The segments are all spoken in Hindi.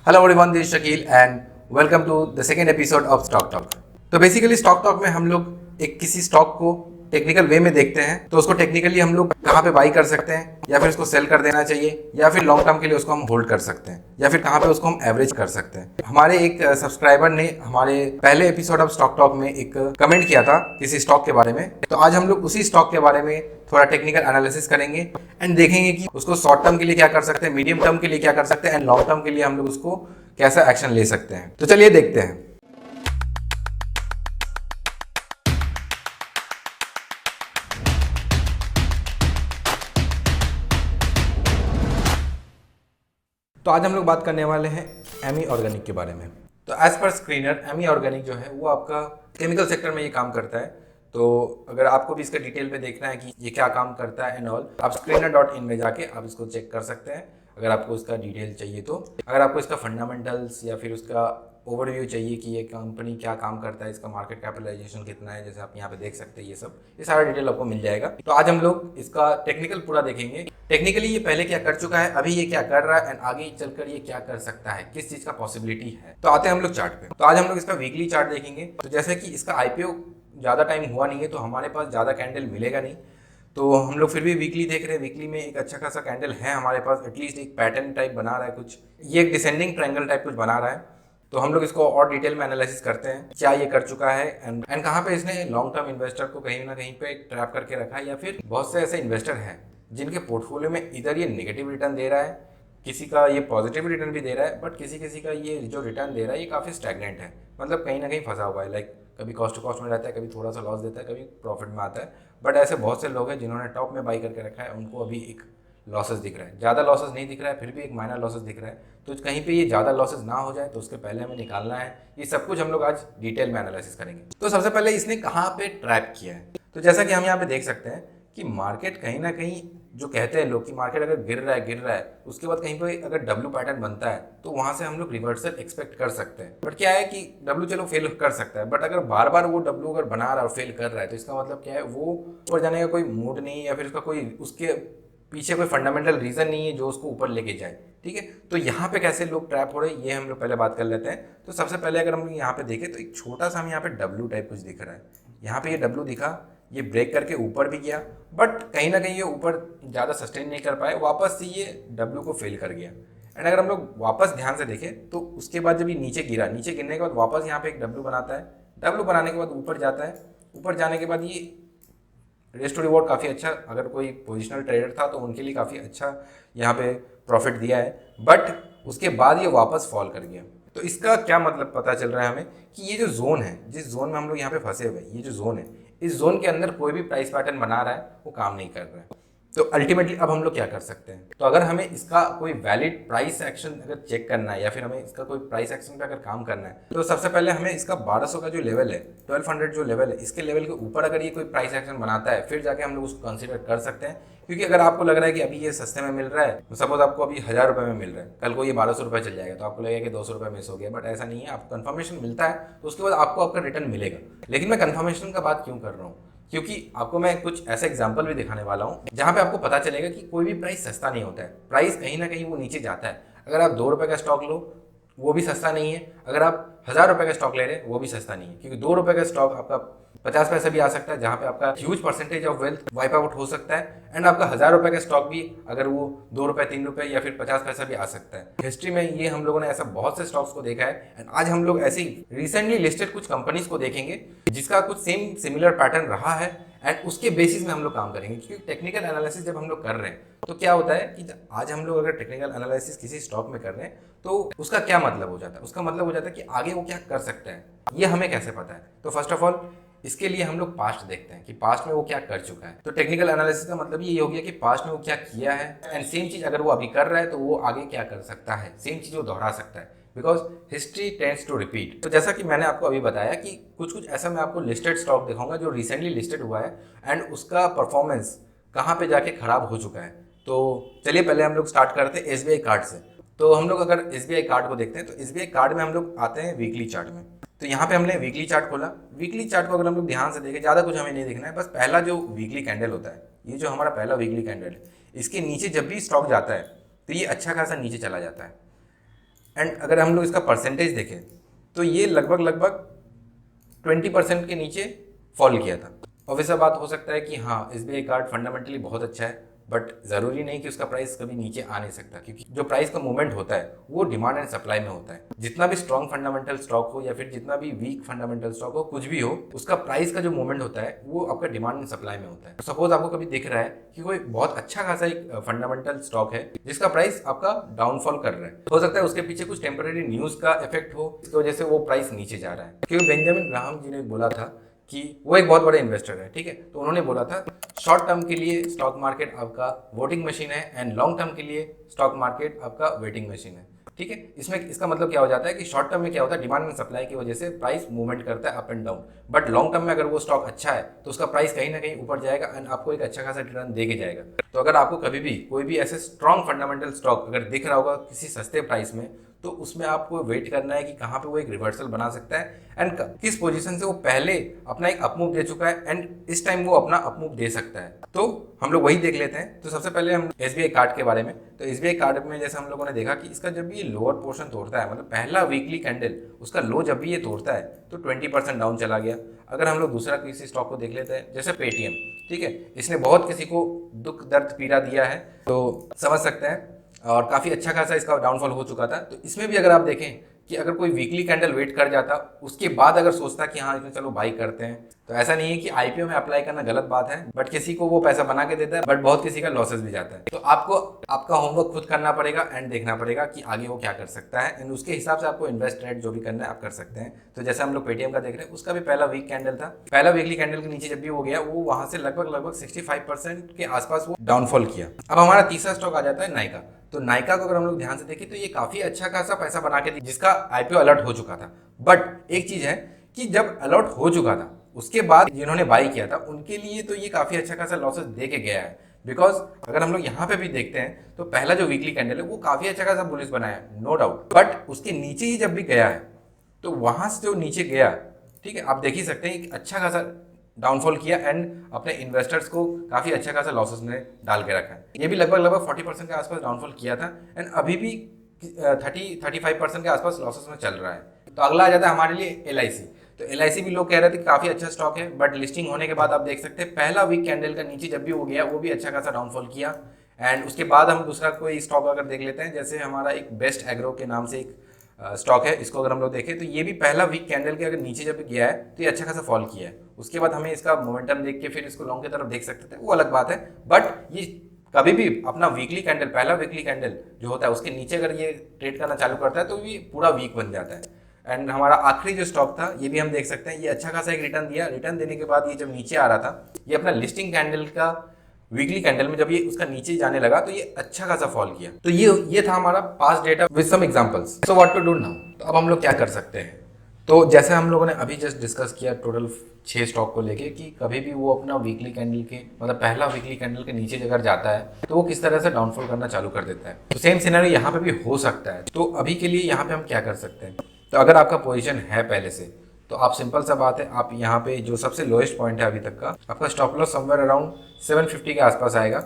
Hello everyone, this is Shakeel and welcome to the second episode of stock talk. तो बेसिकली स्टॉक टॉक में हम लोग एक किसी स्टॉक को टेक्निकल वे में देखते हैं, तो उसको टेक्निकली हम लोग कहाँ पे बाई कर सकते हैं, या फिर उसको सेल कर देना चाहिए, या फिर लॉन्ग टर्म के लिए उसको हम होल्ड कर सकते हैं, या फिर कहाँ पे उसको हम एवरेज कर सकते हैं। हमारे एक सब्सक्राइबर ने हमारे पहले एपिसोड ऑफ स्टॉक टॉक में एक कमेंट किया था किसी स्टॉक के बारे में, तो आज हम लोग उसी स्टॉक के बारे में थोड़ा टेक्निकल एनालिसिस करेंगे एंड देखेंगे कि उसको शॉर्ट टर्म के लिए क्या कर सकते हैं, मीडियम टर्म के लिए क्या कर सकते हैं एंड लॉन्ग टर्म के लिए हम लोग उसको कैसा एक्शन ले सकते हैं। तो चलिए देखते हैं। तो आज हम लोग बात करने वाले हैं एमी ऑर्गेनिक के बारे में। तो as per screener Amy organic जो है वो आपका केमिकल सेक्टर में ये काम करता है। तो अगर आपको भी इसका डिटेल में देखना है कि ये क्या काम करता है एंड ऑल, आप screener.in में जाके आप इसको चेक कर सकते हैं अगर आपको इसका डिटेल चाहिए। तो अगर आपको इसका फंडामेंटल्स या फिर उसका ओवरव्यू चाहिए कि ये कंपनी क्या काम करता है, इसका मार्केट कैपिटलाइजेशन कितना है, जैसे आप यहाँ पे देख सकते हैं, ये सारा डिटेल आपको मिल जाएगा। तो आज हम लोग इसका टेक्निकल पूरा देखेंगे। टेक्निकली ये पहले क्या कर चुका है, अभी ये क्या कर रहा है एंड आगे चलकर ये क्या कर सकता है, किस चीज़ का पॉसिबिलिटी है। तो आते हैं हम लोग चार्ट पे। तो आज हम लोग इसका वीकली चार्ट देखेंगे। तो जैसे कि इसका आईपीओ ज़्यादा टाइम हुआ नहीं है, तो हमारे पास ज़्यादा कैंडल मिलेगा नहीं, तो हम लोग फिर भी वीकली देख रहे हैं। वीकली में एक अच्छा खासा कैंडल है हमारे पास, एटलीस्ट एक पैटर्न टाइप बना रहा है कुछ, ये एक डिसेंडिंग ट्रायंगल टाइप कुछ बना रहा है। तो हम लोग इसको और डिटेल में एनालिसिस करते हैं क्या ये कर चुका है एंड कहाँ पे इसने लॉन्ग टर्म इन्वेस्टर को कहीं ना कहीं पे ट्रैप करके रखा है, या फिर बहुत से ऐसे इन्वेस्टर हैं जिनके पोर्टफोलियो में इधर ये नेगेटिव रिटर्न दे रहा है, किसी का ये पॉजिटिव रिटर्न भी दे रहा है, बट किसी का ये जो रिटर्न दे रहा है ये काफ़ी स्टैग्नेंट है, मतलब कहीं ना कहीं फंसा हुआ है। लाइक कभी कॉस्ट टू कॉस्ट में रहता है, कभी थोड़ा सा लॉस देता है, कभी प्रॉफिट में आता है। बट ऐसे बहुत से लोग हैं जिन्होंने टॉप में बाई करके रखा है, उनको अभी एक लॉसेस दिख रहा है, ज़्यादा लॉसेस नहीं दिख रहा है, फिर भी एक माइनर लॉसेस दिख रहा है। तो कहीं पे ये ज़्यादा लॉसेस ना हो जाए तो उसके पहले हमें निकालना है। ये सब कुछ हम लोग आज डिटेल में एनालिसिस करेंगे। तो सबसे पहले इसने कहाँ पे ट्रैप किया है, तो जैसा कि हम यहाँ पे देख सकते हैं कि मार्केट कहीं ना कहीं, जो कहते हैं लोग कि मार्केट अगर गिर रहा है उसके बाद कहीं पे अगर डब्ल्यू पैटर्न बनता है तो वहाँ से हम लोग रिवर्सल एक्सपेक्ट कर सकते हैं। बट क्या है कि डब्ल्यू चलो फेल कर सकता है, बट अगर बार बार वो डब्ल्यू अगर बना रहा है और फेल कर रहा है तो इसका मतलब क्या है, वो ऊपर जाने का कोई मूड नहीं है, या फिर उसका कोई उसके पीछे कोई फंडामेंटल रीज़न नहीं है जो उसको ऊपर लेके जाए। ठीक है, तो यहाँ पे कैसे लोग ट्रैप हो रहे हैं ये हम लोग पहले बात कर लेते हैं। तो सबसे पहले अगर हम यहाँ पे देखें तो एक छोटा सा हम यहाँ पे डब्ल्यू टाइप कुछ दिख रहा है। यहाँ पे ये डब्ल्यू दिखा, ये ब्रेक करके ऊपर भी गया, बट कहीं ना कहीं ये ऊपर ज़्यादा सस्टेन नहीं कर पाए, वापस से ये डब्ल्यू को फेल कर गया। एंड अगर हम लोग वापस ध्यान से देखें तो उसके बाद जब ये नीचे गिरा, नीचे गिरने के बाद वापस यहाँ पे एक डब्ल्यू बनाता है, डब्ल्यू बनाने के बाद ऊपर जाता है, ऊपर जाने के बाद ये रेस टू रिवॉर्ड काफ़ी अच्छा, अगर कोई पोजिशनल ट्रेडर था तो उनके लिए काफ़ी अच्छा यहाँ पे प्रॉफिट दिया है, बट उसके बाद ये वापस फॉल कर गया। तो इसका क्या मतलब पता चल रहा है हमें कि ये जो जोन है, जिस जोन में हम लोग यहाँ पे फंसे हुए हैं, ये जो जोन है, इस जोन के अंदर कोई भी प्राइस पैटर्न बना रहा है वो काम नहीं कर रहा है। तो अल्टीमेटली अब हम लोग क्या कर सकते हैं, तो अगर हमें इसका कोई वैलिड प्राइस एक्शन अगर चेक करना है, या फिर हमें इसका कोई प्राइस एक्शन पे अगर काम करना है, तो सबसे पहले हमें इसका 1200 का जो लेवल है, 1200 जो लेवल है, इसके लेवल के ऊपर अगर ये कोई प्राइस एक्शन बनाता है फिर जाके हम लोग उसको कंसिडर कर सकते हैं। क्योंकि अगर आपको लग रहा है कि अभी ये सस्ते में मिल रहा है, तो सपोज आपको अभी 1000 रुपये में मिल रहा है, कल को ये 1200 रुपये चल जाएगा तो आपको लगेगा कि 200 रुपये मिस हो गया, बट ऐसा नहीं है। आपको कंफर्मेशन मिलता है तो उसके बाद आपको आपका रिटर्न मिलेगा। लेकिन मैं कंफर्मेशन का बात क्यों कर रहा हूँ, क्योंकि आपको मैं कुछ ऐसा एग्जांपल भी दिखाने वाला हूँ जहाँ पे आपको पता चलेगा कि कोई भी प्राइस सस्ता नहीं होता है, प्राइस कहीं ना कहीं वो नीचे जाता है। अगर आप 2 रुपये का स्टॉक लो वो भी सस्ता नहीं है, अगर आप 1000 रुपये का स्टॉक ले रहे हैं वो भी सस्ता नहीं है, क्योंकि 2 रुपये का स्टॉक आपका 50 पैसे भी आ सकता है, जहाँ पे आपका huge percentage of wealth wipe out हो सकता है। एंड आपका 1000 रुपये का स्टॉक भी अगर वो 2 रुपये 3 रुपये या फिर 50 पैसा भी आ सकता है। हिस्ट्री में ये हम लोगों ने ऐसा बहुत से स्टॉक्स को देखा है। एंड आज हम लोग ऐसे ही रिसेंटली लिस्टेड कुछ कंपनीज को देखेंगे जिसका कुछ सेम सिमिलर पैटर्न रहा है, एंड उसके बेसिस में हम लोग काम करेंगे। क्योंकि टेक्निकल एनालिसिस जब हम लोग कर रहे हैं तो क्या होता है कि आज हम लोग अगर टेक्निकल एनालिसिस किसी स्टॉक में कर रहे हैं तो उसका क्या मतलब हो जाता है, उसका मतलब हो जाता है कि आगे वो क्या कर सकता है, ये हमें कैसे पता है। तो फर्स्ट ऑफ ऑल इसके लिए हम लोग पास्ट देखते हैं कि पास्ट में वो क्या कर चुका है। तो टेक्निकल एनालिसिस का मतलब ये हो गया कि पास्ट में वो क्या किया है, एंड सेम चीज अगर वो अभी कर रहा है तो वो आगे क्या कर सकता है, सेम चीज वो दोहरा सकता है, because history tends to repeat. तो जैसा कि मैंने आपको अभी बताया कि कुछ ऐसा मैं आपको लिस्टेड स्टॉक दिखाऊंगा जो रिसेंटली लिस्टेड हुआ है एंड उसका परफॉर्मेंस कहाँ पे जाके खराब हो चुका है। तो चलिए पहले हम लोग स्टार्ट करते हैं SBI कार्ड से। तो हम लोग अगर SBI कार्ड को देखते हैं तो SBI कार्ड में हम लोग आते हैं वीकली चार्ट में। तो यहाँ पे हमने वीकली चार्ट खोला। वीकली चार्ट को अगर हम लोग ध्यान से देखें, ज़्यादा कुछ हमें नहीं देखना है, बस पहला जो वीकली कैंडल होता है, ये जो हमारा पहला वीकली कैंडल है, इसके नीचे जब भी स्टॉक जाता है तो ये अच्छा खासा नीचे चला जाता है। एंड अगर हम लोग इसका परसेंटेज देखें तो ये लगभग 20% के नीचे फॉल किया था। ऑब्वियस बात हो सकता है कि हाँ SBI कार्ड फंडामेंटली बहुत अच्छा है, बट ज़रूरी नहीं कि उसका प्राइस कभी नीचे आ नहीं सकता, क्योंकि जो प्राइस का मूवमेंट होता है वो डिमांड एंड सप्लाई में होता है। जितना भी स्ट्रॉन्ग फंडामेंटल स्टॉक हो या फिर जितना भी वीक फंडामेंटल स्टॉक हो, कुछ भी हो, उसका प्राइस का जो मूवमेंट होता है वो आपका डिमांड एंड सप्लाई में होता है। सपोज आपको कभी दिख रहा है कि कोई बहुत अच्छा खासा एक फंडामेंटल स्टॉक है जिसका प्राइस आपका डाउनफॉल कर रहा है, हो सकता है उसके पीछे कुछ टेम्पररी न्यूज का इफेक्ट हो, इसकी वजह से वो प्राइस नीचे जा रहा है। क्योंकि बेंजामिन ग्राहम जी ने बोला था कि वो एक बहुत बड़े इन्वेस्टर है, ठीक है, तो उन्होंने बोला था शॉर्ट टर्म के लिए स्टॉक मार्केट आपका वोटिंग मशीन है एंड लॉन्ग टर्म के लिए स्टॉक मार्केट आपका वेटिंग मशीन है, ठीक है। इसमें इसका मतलब क्या हो जाता है कि शॉर्ट टर्म में क्या होता है, डिमांड एंड सप्लाई की वजह से प्राइस मूवमेंट करता है up and down, but long term में अगर वो स्टॉक अच्छा है तो उसका प्राइस कहीं ना कहीं ऊपर जाएगा एंड आपको एक अच्छा खासा रिटर्न दे के जाएगा। तो अगर आपको कभी भी कोई भी ऐसे स्ट्रॉन्ग फंडामेंटल स्टॉक अगर दिख रहा होगा किसी सस्ते प्राइस में, तो उसमें आपको वेट करना है कि कहाँ पे वो एक रिवर्सल बना सकता है एंड किस पोजीशन से वो पहले अपना एक अपमूव दे चुका है एंड इस टाइम वो अपना अपमूव दे सकता है। तो हम लोग वही देख लेते हैं। तो सबसे पहले हम SBI कार्ड के बारे में, तो SBI कार्ड में जैसे हम लोगों ने देखा कि इसका जब भी ये लोअर पोर्शन तोड़ता है, मतलब पहला वीकली कैंडल उसका लो जब भी ये तोड़ता है तो 20% डाउन चला गया। अगर हम लोग दूसरा किसी स्टॉक को देख लेते हैं जैसे पेटीएम, ठीक है, इसने बहुत किसी को दुख दर्द पीड़ा दिया है, तो समझ सकते हैं, और काफ़ी अच्छा खासा इसका डाउनफॉल हो चुका था। तो इसमें भी अगर आप देखें कि अगर कोई वीकली कैंडल वेट कर जाता उसके बाद अगर सोचता कि हाँ इसमें चलो बाई करते हैं, तो ऐसा नहीं है कि IPO में अप्लाई करना गलत बात है, बट किसी को वो पैसा बना के देता है, बट बहुत किसी का लॉसेस भी जाता है। तो आपको आपका होमवर्क खुद करना पड़ेगा एंड देखना पड़ेगा कि आगे वो क्या कर सकता है एंड उसके हिसाब से आपको इन्वेस्ट रेट जो भी करना है आप कर सकते हैं। तो जैसे हम लोग पेटीएम का देख रहे हैं, उसका भी पहला वीक कैंडल था, पहला वीकली कैंडल के नीचे जब भी हो गया वो वहां से लगभग 65% के आसपास वो डाउनफॉल किया। अब हमारा तीसरा स्टॉक आ जाता है नाइका। तो नाइका को अगर हम लोग ध्यान से देखें तो ये काफी अच्छा खासा पैसा बना के दी, जिसका IPO अलर्ट हो चुका था। बट एक चीज है कि जब अलर्ट हो चुका था उसके बाद जिन्होंने बाई किया था उनके लिए तो ये काफी अच्छा खासा लॉसेस दे के गया है। बिकॉज अगर हम लोग यहाँ पे भी देखते हैं तो पहला जो वीकली कैंडल है वो काफी अच्छा खासा बुलिश बनाया, नो डाउट, बट उसके नीचे ही जब भी गया है तो वहां से जो नीचे गया, ठीक है, आप देख ही सकते हैं, एक अच्छा खासा डाउनफॉल किया एंड अपने इन्वेस्टर्स को काफी अच्छा खासा लॉसेस में डाल के रखा है। ये भी लगभग 40% के आसपास डाउनफॉल किया था एंड अभी भी 35% के आसपास लॉसेस में चल रहा है। तो अगला आ जाता है हमारे लिए LIC। तो LIC भी लोग कह रहे थे काफी अच्छा स्टॉक है, बट लिस्टिंग होने के बाद आप देख सकते हैं पहला वीक कैंडल का नीचे जब भी हो गया वो भी अच्छा खासा डाउनफॉल किया एंड उसके बाद हम दूसरा कोई स्टॉक अगर देख लेते हैं, जैसे हमारा एक बेस्ट एग्रो के नाम से एक स्टॉक है, इसको अगर हम लोग देखें तो ये भी पहला वीक कैंडल के अगर नीचे जब गया है तो ये अच्छा खासा फॉल किया है। उसके बाद हमें इसका मोमेंटम देख के फिर इसको लॉन्ग की तरफ देख सकते थे, वो अलग बात है, बट ये कभी भी अपना वीकली कैंडल, पहला वीकली कैंडल जो होता है उसके नीचे अगर ये ट्रेड करना चालू करता है तो ये पूरा वीक बन जाता है। एंड हमारा आखिरी जो स्टॉक था ये भी हम देख सकते हैं, ये अच्छा खासा एक रिटर्न दिया। रिटर्न देने के बाद ये जब नीचे आ रहा था, ये अपना लिस्टिंग कैंडल का वीकली कैंडल में जब ये उसका नीचे जाने लगा तो ये अच्छा खासा फॉल किया। तो ये था हमारा past data with some examples. So what to do now, तो अब हम लोग क्या कर सकते हैं। तो जैसे हम लोगों ने अभी जस्ट डिस्कस किया टोटल 6 स्टॉक को लेके कि कभी भी वो अपना वीकली कैंडल के, मतलब पहला वीकली कैंडल के नीचे अगर जाता है तो वो किस तरह से डाउनफॉल करना चालू कर देता है। तो सेम सिनेरियो यहाँ पे भी हो सकता है। तो अभी के लिए यहाँ पे हम क्या कर सकते हैं, तो अगर आपका पोजीशन है पहले से तो आप, सिंपल सा बात है, आप यहाँ पे जो सबसे लोएस्ट पॉइंट है अभी तक का, आपका स्टॉप लॉस समवेयर अराउंड 750 के आसपास आएगा।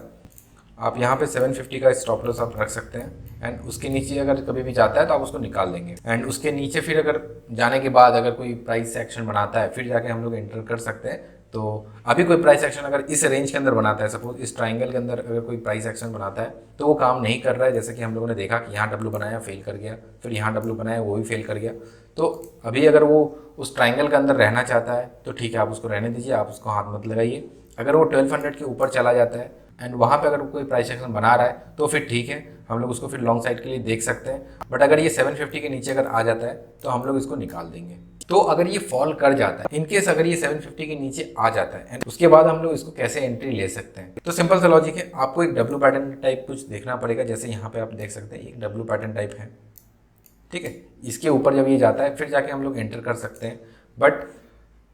आप यहाँ पे 750 का स्टॉप लॉस आप रख सकते हैं एंड उसके नीचे अगर कभी भी जाता है तो आप उसको निकाल देंगे एंड उसके नीचे फिर अगर जाने के बाद अगर कोई प्राइस एक्शन बनाता है फिर जाके हम लोग एंटर कर सकते हैं। तो अभी कोई प्राइस एक्शन अगर इस रेंज के अंदर बनाता है, सपोज इस ट्राइंगल के अंदर अगर कोई प्राइस एक्शन बनाता है तो वो काम नहीं कर रहा है। जैसे कि हम लोगों ने देखा कि यहाँ डब्ल्यू बनाया फेल कर गया, फिर यहाँ डब्ल्यू बनाया वो भी फेल कर गया। तो अभी अगर वो उस ट्राइंगल के अंदर रहना चाहता है तो ठीक है, आप उसको रहने दीजिए, आप उसको हाथ मत लगाइए। अगर वो 1200 के ऊपर चला जाता है एंड वहाँ पे अगर कोई प्राइस एक्शन बना रहा है तो फिर ठीक है, हम लोग उसको फिर लॉन्ग साइड के लिए देख सकते हैं। बट अगर ये 750 के नीचे अगर आ जाता है तो हम लोग इसको निकाल देंगे। तो अगर ये फॉल कर जाता है, इनकेस अगर ये 750 के नीचे आ जाता है एंड उसके बाद हम लोग इसको कैसे एंट्री ले सकते हैं, तो सिंपल सा लॉजिक है, आपको एक डब्ल्यू पैटर्न टाइप कुछ देखना पड़ेगा। जैसे यहाँ पे आप देख सकते हैं एक डब्ल्यू पैटर्न टाइप है, ठीक है, इसके ऊपर जब ये जाता है फिर जाके हम लोग एंटर कर सकते हैं। बट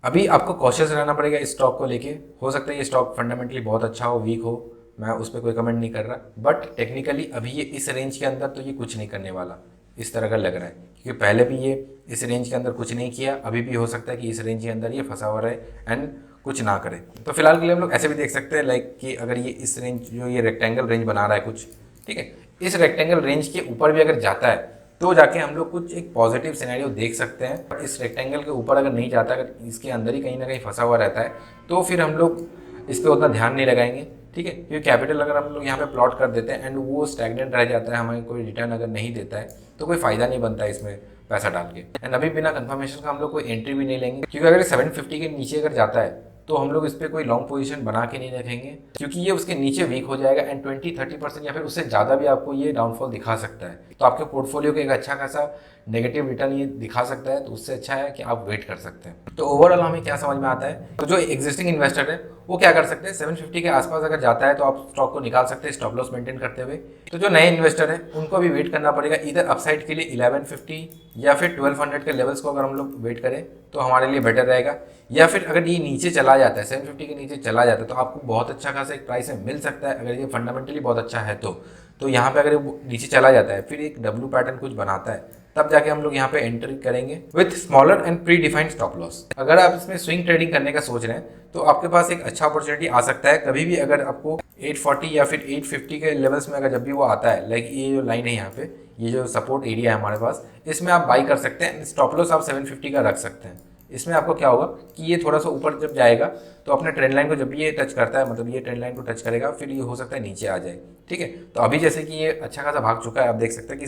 अभी आपको कॉशियस रहना पड़ेगा इस स्टॉक को लेके। हो सकता है ये स्टॉक फंडामेंटली बहुत अच्छा हो, वीक हो, मैं उस पर कोई कमेंट नहीं कर रहा, बट टेक्निकली अभी ये इस रेंज के अंदर तो ये कुछ नहीं करने वाला, इस तरह का लग रहा है, क्योंकि पहले भी ये इस रेंज के अंदर कुछ नहीं किया, अभी भी हो सकता है कि इस रेंज के अंदर ये फंसा हुआ रहे एंड कुछ ना करे। तो फिलहाल के लिए हम लोग ऐसे भी देख सकते हैं, लाइक कि अगर ये इस रेंज, जो ये रेक्टेंगल रेंज बना रहा है कुछ, ठीक है, इस रेक्टेंगल रेंज के ऊपर भी अगर जाता है तो जाके हम लोग कुछ एक पॉजिटिव सिनेरियो देख सकते हैं। इस रेक्टेंगल के ऊपर अगर नहीं जाता, अगर इसके अंदर ही कहीं ना कहीं फंसा हुआ रहता है, तो फिर हम लोग इस पर उतना ध्यान नहीं लगाएंगे, ठीक है। क्योंकि कैपिटल अगर हम लोग यहाँ पे प्लॉट कर देते हैं एंड वो स्टैग्नेंट रह जाता है, हमें कोई रिटर्न अगर नहीं देता है, तो कोई फायदा नहीं बनता है इसमें पैसा डाल के। एंड अभी बिना कंफर्मेशन का हम लोग कोई एंट्री भी नहीं लेंगे, क्योंकि अगर 750 के नीचे अगर जाता है तो हम लोग इस पर कोई लॉन्ग पोजीशन बना के नहीं रखेंगे, क्योंकि ये उसके नीचे वीक हो जाएगा एंड 20-30% या फिर उससे ज़्यादा भी आपको ये डाउनफॉल दिखा सकता है। तो आपके पोर्टफोलियो के एक अच्छा खासा नेगेटिव रिटर्न ये दिखा सकता है, तो उससे अच्छा है कि आप वेट कर सकते हैं। तो ओवरऑल हमें क्या समझ में आता है, तो जो एग्जिस्टिंग इन्वेस्टर है वो क्या कर सकते हैं, 750 के आसपास अगर जाता है तो आप स्टॉक को निकाल सकते हैं स्टॉप लॉस मेंटेन करते हुए। तो जो नए इन्वेस्टर हैं उनको भी वेट करना पड़ेगा, इधर अपसाइड के लिए 1150 या फिर 1200 के लेवल्स को अगर हम लोग वेट करें तो हमारे लिए बेटर रहेगा। या फिर अगर ये नीचे चला जाता है, 750 के नीचे चला जाता है, तो आपको बहुत अच्छा खासा एक प्राइस में मिल सकता है, अगर ये फंडामेंटली बहुत अच्छा है तो यहाँ पे अगर ये नीचे चला जाता है, फिर एक डब्ल्यू पैटर्न कुछ बनाता है, तब जाके हम लोग यहाँ पे एंट्री करेंगे with smaller and pre defined stop loss. अगर आप इसमें स्विंग ट्रेडिंग करने का सोच रहे हैं तो आपके पास एक अच्छा अपॉर्चुनिटी आ सकता है कभी भी, अगर आपको 840 या फिर 850 के लेवल्स में अगर जब भी वो आता है, लाइक ये जो लाइन है यहाँ पे, ये जो सपोर्ट एरिया है हमारे पास, इसमें आप बाई कर सकते हैं। स्टॉप लॉस आप 750 का रख सकते हैं। इसमें आपको क्या होगा कि ये थोड़ा सा ऊपर जब जाएगा तो अपने ट्रेंड लाइन को जब भी ये टच करता है, मतलब ये ट्रेंड लाइन को टच करेगा, फिर ये हो सकता है नीचे आ जाए, ठीक है। तो अभी जैसे कि ये अच्छा खासा भाग चुका है, आप देख सकते हैं कि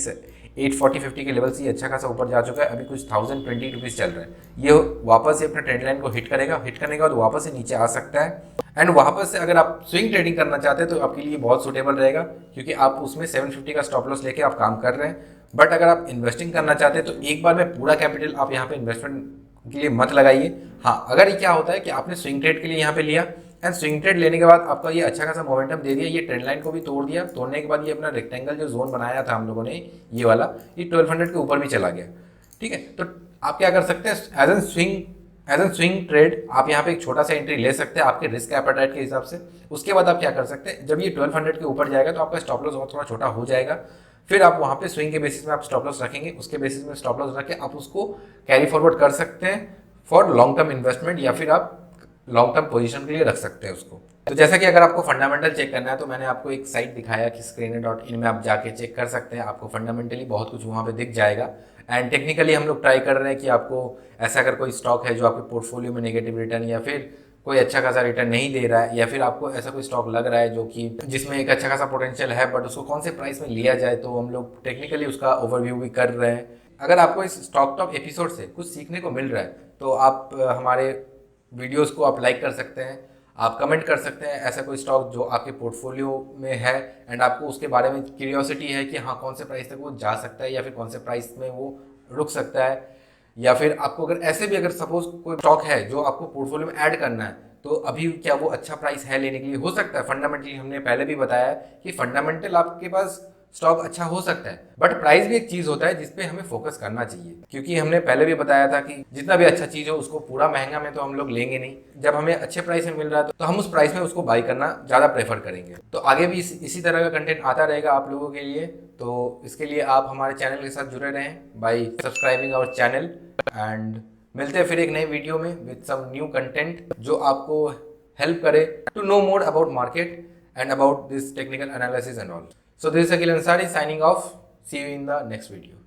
840-50 के लेवल से ये अच्छा खासा ऊपर जा चुका है, अभी कुछ 1020 रुपीज़ चल रहा है। ये वापस से अपने ट्रेंड लाइन को हिट करेगा, हिट करने के बाद वापस से नीचे आ सकता है। एंड वापस से अगर आप स्विंग ट्रेडिंग करना चाहते हैं तो आपके लिए बहुत सूटेबल रहेगा, क्योंकि आप उसमें 750 का स्टॉप लॉस लेके आप काम कर रहे हैं। बट अगर आप इन्वेस्टिंग करना चाहते हैं तो एक बार में पूरा कैपिटल आप यहाँ पे इन्वेस्टमेंट के लिए मत लगाइए। हाँ, अगर ये क्या होता है कि आपने स्विंग ट्रेड के लिए यहाँ पे लिया एंड स्विंग ट्रेड लेने के बाद आपका ये अच्छा खासा मोमेंटम दे दिया, ये ट्रेंड लाइन को भी तोड़ दिया, तोड़ने के बाद ये अपना रेक्टेंगल जो जोन बनाया था हम लोगों ने, ये वाला, ये 1200 के ऊपर भी चला गया, ठीक है। तो आप क्या कर सकते हैं, एज एन स्विंग ट्रेड आप यहाँ पे एक छोटा सा एंट्री ले सकते हैं आपके रिस्क एपेटाइट के हिसाब से। उसके बाद आप क्या कर सकते हैं, जब ये 1200 के ऊपर जाएगा तो आपका स्टॉप लॉस और थोड़ा छोटा हो जाएगा, फिर आप वहाँ पे स्विंग के बेसिस में आप स्टॉप लॉस रखेंगे, उसके बेसिस में स्टॉप लॉस रख के आप उसको कैरी फॉरवर्ड कर सकते हैं फॉर लॉन्ग टर्म इन्वेस्टमेंट, या फिर आप लॉन्ग टर्म पोजीशन के लिए रख सकते हैं उसको। तो जैसा कि अगर आपको फंडामेंटल चेक करना है तो मैंने आपको एक साइट दिखाया कि screener.in में आप जाके चेक कर सकते हैं, आपको फंडामेंटली बहुत कुछ वहाँ पे दिख जाएगा। एंड टेक्निकली हम लोग ट्राई कर रहे हैं कि आपको ऐसा अगर कोई स्टॉक है जो आपके पोर्टफोलियो में नेगेटिव रिटर्न या फिर कोई अच्छा खासा रिटर्न नहीं दे रहा है, या फिर आपको ऐसा कोई स्टॉक लग रहा है जो कि जिसमें एक अच्छा खासा पोटेंशियल है बट उसको कौन से प्राइस में लिया जाए, तो हम लोग टेक्निकली उसका ओवरव्यू भी कर रहे हैं। अगर आपको इस स्टॉक टॉप एपिसोड से कुछ सीखने को मिल रहा है तो आप हमारे वीडियोस को आप लाइक कर सकते हैं, आप कमेंट कर सकते हैं ऐसा कोई स्टॉक जो आपके पोर्टफोलियो में है एंड आपको उसके बारे में क्यूरियोसिटी है कि हाँ कौन से प्राइस तक वो जा सकता है या फिर कौन से प्राइस में वो रुक सकता है। या फिर आपको अगर ऐसे भी अगर सपोज कोई स्टॉक है जो आपको पोर्टफोलियो में ऐड करना है, तो अभी क्या वो अच्छा प्राइस है लेने के लिए, हो सकता है फंडामेंटली, हमने पहले भी बताया कि फंडामेंटल आपके पास स्टॉक अच्छा हो सकता है, बट प्राइस भी एक चीज होता है जिसपे हमें फोकस करना चाहिए, क्योंकि हमने पहले भी बताया था कि जितना भी अच्छा चीज हो उसको पूरा महंगा में तो हम लोग लेंगे नहीं, जब हमें अच्छे प्राइस में मिल रहा है तो हम उस प्राइस में उसको बाई करना ज्यादा प्रेफर करेंगे। तो आगे भी इसी तरह का कंटेंट आता रहेगा आप लोगों के लिए, तो इसके लिए आप हमारे चैनल के साथ जुड़े रहें by subscribing our channel. And मिलते हैं फिर एक नए वीडियो में विद सम न्यू कंटेंट जो आपको हेल्प करे to know more about market and about this technical analysis and all. So this is Akhil Ansari signing off. See you in the next video.